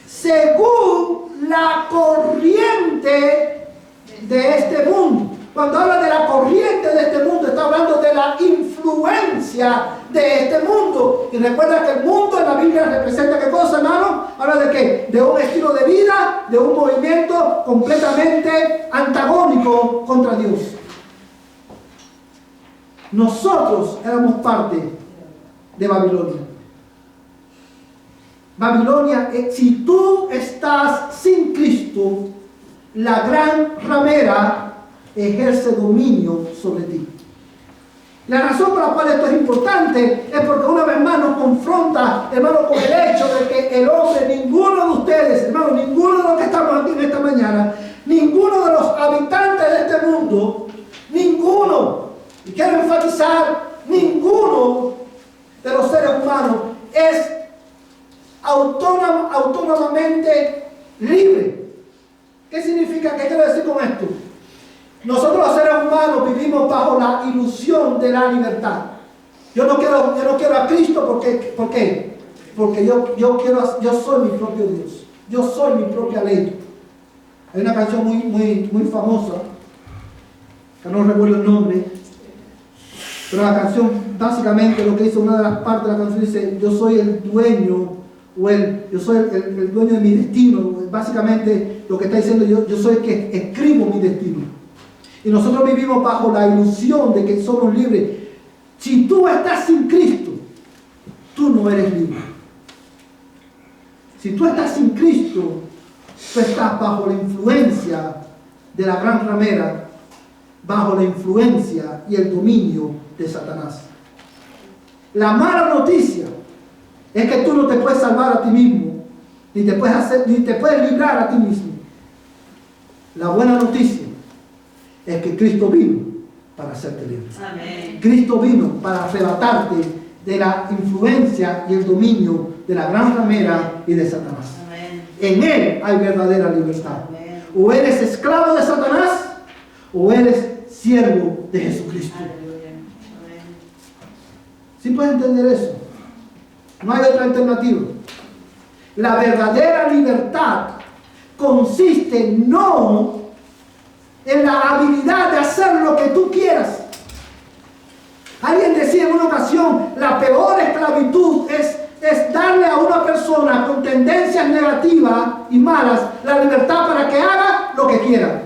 A: según la corriente de este mundo. Cuando habla de la corriente de este mundo, está hablando de la influencia de este mundo. Y recuerda que el mundo en la Biblia representa ¿qué cosa, hermano? Habla de ¿qué? De un estilo de vida, de un movimiento completamente antagónico contra Dios. Nosotros éramos parte de Babilonia. Babilonia, si tú estás sin Cristo, la gran ramera ejerce dominio sobre ti. La razón por la cual esto es importante es porque una vez más nos confronta, hermano, con el hecho de que el hombre, ninguno de ustedes, hermano, ninguno de los que estamos aquí en esta mañana, ninguno de los habitantes de este mundo, ninguno, y quiero enfatizar, ninguno de los seres humanos es autónomamente libre. ¿Qué significa? ¿Qué quiero decir con esto? Nosotros los seres humanos vivimos bajo la ilusión de la libertad. Yo no quiero a Cristo porque, ¿por qué? Porque yo soy mi propio Dios. Yo soy mi propia ley. Hay una canción muy famosa, que no recuerdo el nombre, pero la canción básicamente lo que dice, una de las partes de la canción dice: yo soy el dueño, yo soy el dueño de mi destino. Básicamente lo que está diciendo, yo soy el que escribo mi destino. Y nosotros vivimos bajo la ilusión de que somos libres. Si tú estás sin Cristo, tú no eres libre. Si tú estás sin Cristo, tú estás bajo la influencia de la gran ramera, bajo la influencia y el dominio de Satanás. La mala noticia es que tú no te puedes salvar a ti mismo, ni te puedes librar a ti mismo. La buena noticia es que Cristo vino para hacerte libre. Amén. Cristo vino para arrebatarte de la influencia y el dominio de la gran ramera y de Satanás. Amén. En Él hay verdadera libertad. Amén. O eres esclavo de Satanás o eres siervo de Jesucristo. Amén. ¿Sí puedes entender eso? No hay otra alternativa. La verdadera libertad consiste no en la habilidad de hacer lo que tú quieras. Alguien decía en una ocasión: la peor esclavitud es darle a una persona con tendencias negativas y malas la libertad para que haga lo que quiera.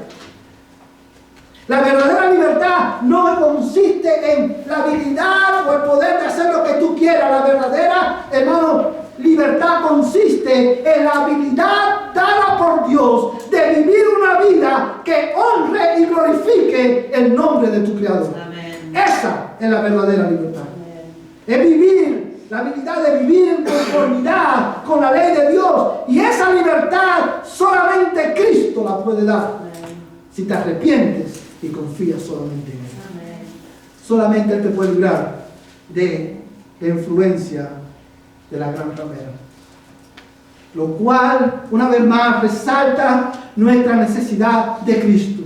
A: La verdadera libertad no consiste en la habilidad o el poder de hacer lo que tú quieras. La verdadera, hermano, libertad consiste en la habilidad dada por Dios de vivir una vida que honre y glorifique el nombre de tu Creador. Amén. Esa es la verdadera libertad. Amén. Es vivir, la habilidad de vivir en conformidad con la ley de Dios. Y esa libertad solamente Cristo la puede dar. Amén. Si te arrepientes y confías solamente en Él. Amén. Solamente Él te puede librar de la influencia de la gran ramera. Lo cual, una vez más, resalta nuestra necesidad de Cristo.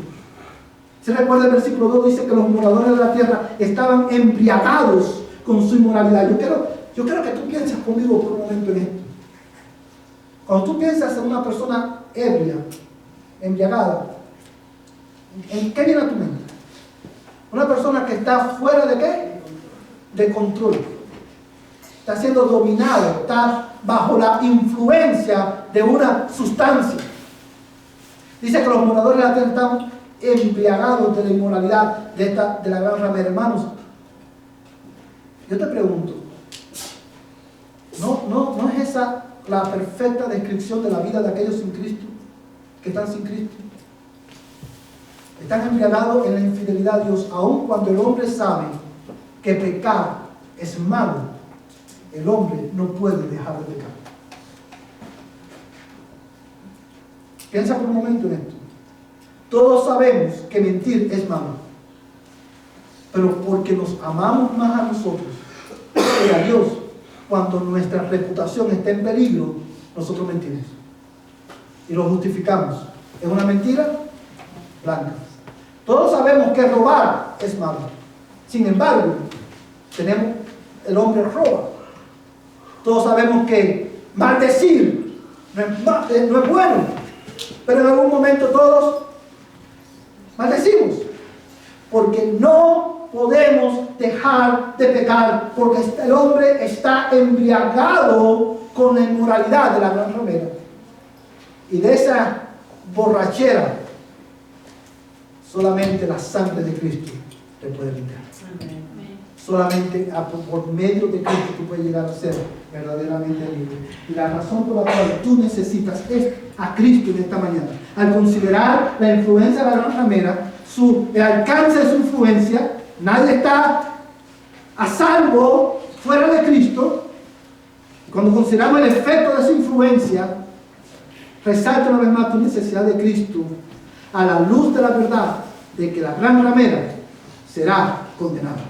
A: ¿Se recuerda el versículo 2? Dice que los moradores de la tierra estaban embriagados con su inmoralidad. Yo quiero que tú pienses conmigo por un momento en esto. Cuando tú piensas en una persona ebria, embriagada, ¿en qué viene a tu mente? Una persona que está fuera de ¿qué? De control. Está siendo dominado, está bajo la influencia de una sustancia. Dice que los moradores de la tierra están embriagados de la inmoralidad de la gran ramera. Hermanos, yo te pregunto, ¿no es esa la perfecta descripción de la vida de aquellos sin Cristo, que están sin Cristo? Están embriagados en la infidelidad a Dios, aun cuando el hombre sabe que pecar es malo. El hombre no puede dejar de pecar. Piensa por un momento en esto. Todos sabemos que mentir es malo, pero porque nos amamos más a nosotros que a Dios, cuando nuestra reputación está en peligro, nosotros mentimos y lo justificamos. ¿Es una mentira? Blanca. Todos sabemos que robar es malo. Sin embargo, el hombre roba. Todos sabemos que maldecir no es bueno, pero en algún momento todos maldecimos, porque no podemos dejar de pecar, porque el hombre está embriagado con la inmoralidad de la gran ramera. Y de esa borrachera solamente la sangre de Cristo te puede limpiar. Solamente por medio de Cristo tú puedes llegar a ser verdaderamente libre. Y la razón por la cual tú necesitas es a Cristo en esta mañana. Al considerar la influencia de la gran ramera, el alcance de su influencia, nadie está a salvo fuera de Cristo. Cuando consideramos el efecto de su influencia, resalta una vez más tu necesidad de Cristo a la luz de la verdad de que la gran ramera será condenada.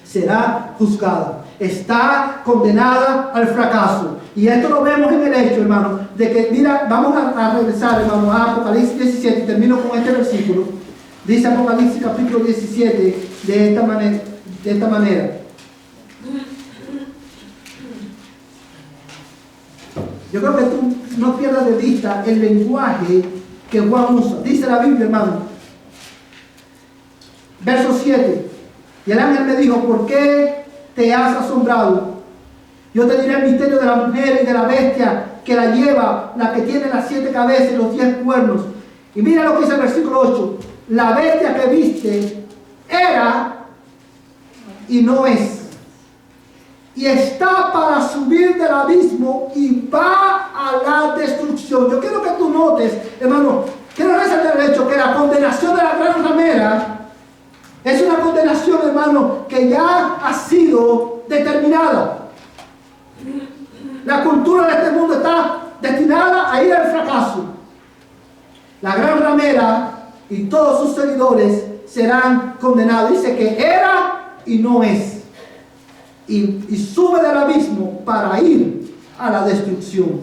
A: Será juzgada, está condenada al fracaso. Y esto lo vemos en el hecho, hermano, de que, mira, vamos a regresar, hermano, a Apocalipsis 17, y termino con este versículo. Dice Apocalipsis capítulo 17 de esta manera. Yo creo que tú no pierdas de vista el lenguaje que Juan usa. Dice la Biblia, hermano, verso 7. Y el ángel me dijo, ¿por qué te has asombrado? Yo te diré el misterio de la mujer y de la bestia que la lleva, la que tiene las 7 cabezas y los 10 cuernos. Y mira lo que dice el versículo 8. La bestia que viste era y no es. Y está para subir del abismo y va a la destrucción. Yo quiero que tú notes, hermano, quiero resaltar el hecho que la condenación de la gran ramera es una condenación, hermano, que ya ha sido determinada. La cultura de este mundo está destinada a ir al fracaso. La gran ramera y todos sus seguidores serán condenados. Dice que era y no es. Y sube del abismo para ir a la destrucción.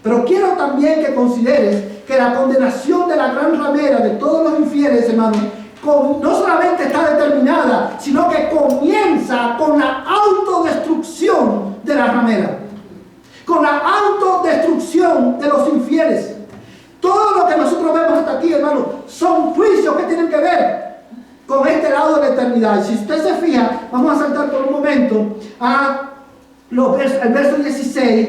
A: Pero quiero también que consideres que la condenación de la gran ramera, de todos los infieles, hermano, no solamente está determinada, sino que comienza con la autodestrucción de la ramera, con la autodestrucción de los infieles. Todo lo que nosotros vemos hasta aquí, hermano, son juicios que tienen que ver con este lado de la eternidad. Y si usted se fija, vamos a saltar por un momento al verso 16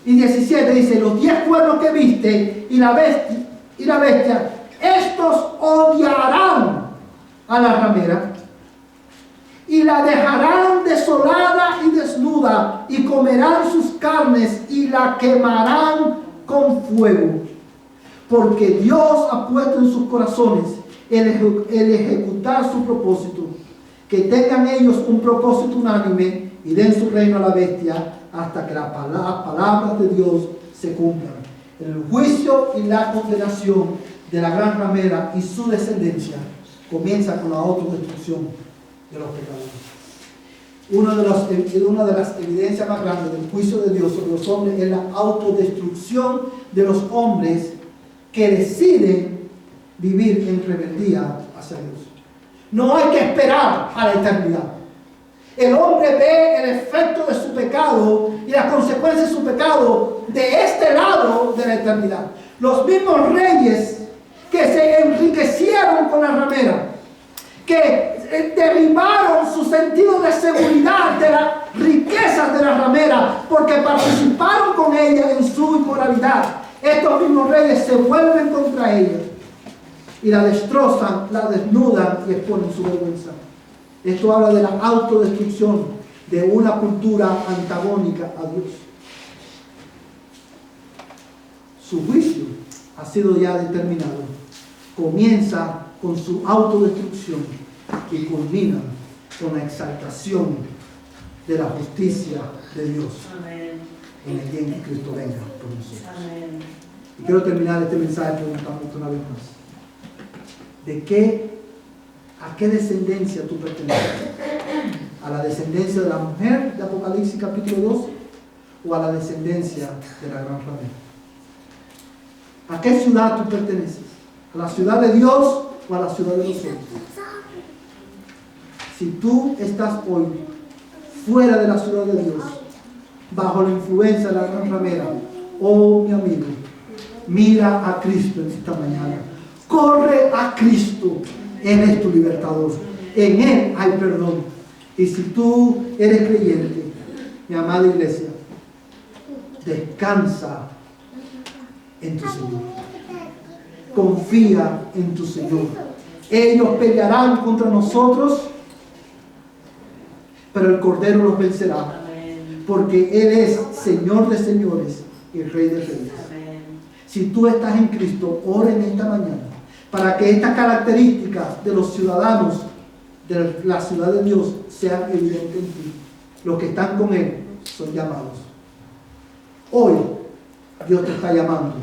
A: y 17, dice, los 10 cuernos que viste y la bestia, estos odiarán a la ramera y la dejarán desolada y desnuda y comerán sus carnes y la quemarán con fuego, porque Dios ha puesto en sus corazones el ejecutar su propósito, que tengan ellos un propósito unánime y den su reino a la bestia hasta que las palabras de Dios se cumplan. El juicio y la condenación de la gran ramera y su descendencia comienza con la autodestrucción de los pecadores. Una de las evidencias más grandes del juicio de Dios sobre los hombres es la autodestrucción de los hombres que deciden vivir en rebeldía hacia Dios. No hay que esperar a la eternidad. El hombre ve el efecto de su pecado y las consecuencias de su pecado de este lado de la eternidad. Los mismos reyes que se enriquecieron con la ramera, que derribaron su sentido de seguridad de las riquezas de la ramera porque participaron con ella en su inmoralidad. Estos mismos reyes se vuelven contra ella y la destrozan, la desnudan y exponen su vergüenza. Esto habla de la autodestrucción de una cultura antagónica a Dios. Su juicio ha sido ya determinado. Comienza con su autodestrucción y culmina con la exaltación de la justicia de Dios. Amén. En el día en que Cristo venga por nosotros. Amén. Y quiero terminar este mensaje preguntándote una vez más. ¿A qué descendencia tú perteneces? ¿A la descendencia de la mujer de Apocalipsis capítulo 2 o a la descendencia de la gran ramera? ¿A qué ciudad tú perteneces? ¿A la ciudad de Dios o a la ciudad de los hombres? Si tú estás hoy fuera de la ciudad de Dios, bajo la influencia de la gran ramera, oh mi amigo, mira a Cristo en esta mañana. Corre a Cristo. Él es tu libertador. En Él hay perdón. Y si tú eres creyente, mi amada iglesia, descansa en tu Señor. Confía en tu Señor. Ellos pelearán contra nosotros, pero el Cordero los vencerá. Porque Él es Señor de señores y Rey de reyes. Si tú estás en Cristo, ora en esta mañana para que estas características de los ciudadanos de la ciudad de Dios sean evidentes en ti. Los que están con Él son llamados. Hoy Dios te está llamando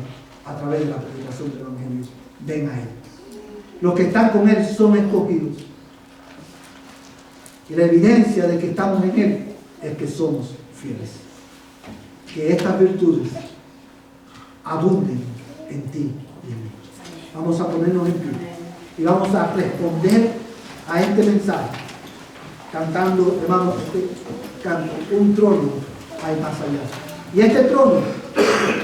A: a través de la predicación del Evangelio. Ven a Él. Los que están con Él son escogidos. Y la evidencia de que estamos en Él es que somos fieles. Que estas virtudes abunden en ti y en mí. Vamos a ponernos en pie y vamos a responder a este mensaje cantando, hermanos, este canto: un trono hay más allá. Y este trono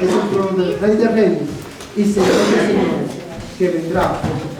A: es el trono del Rey de Reyes y Señor de Señores, que vendrá por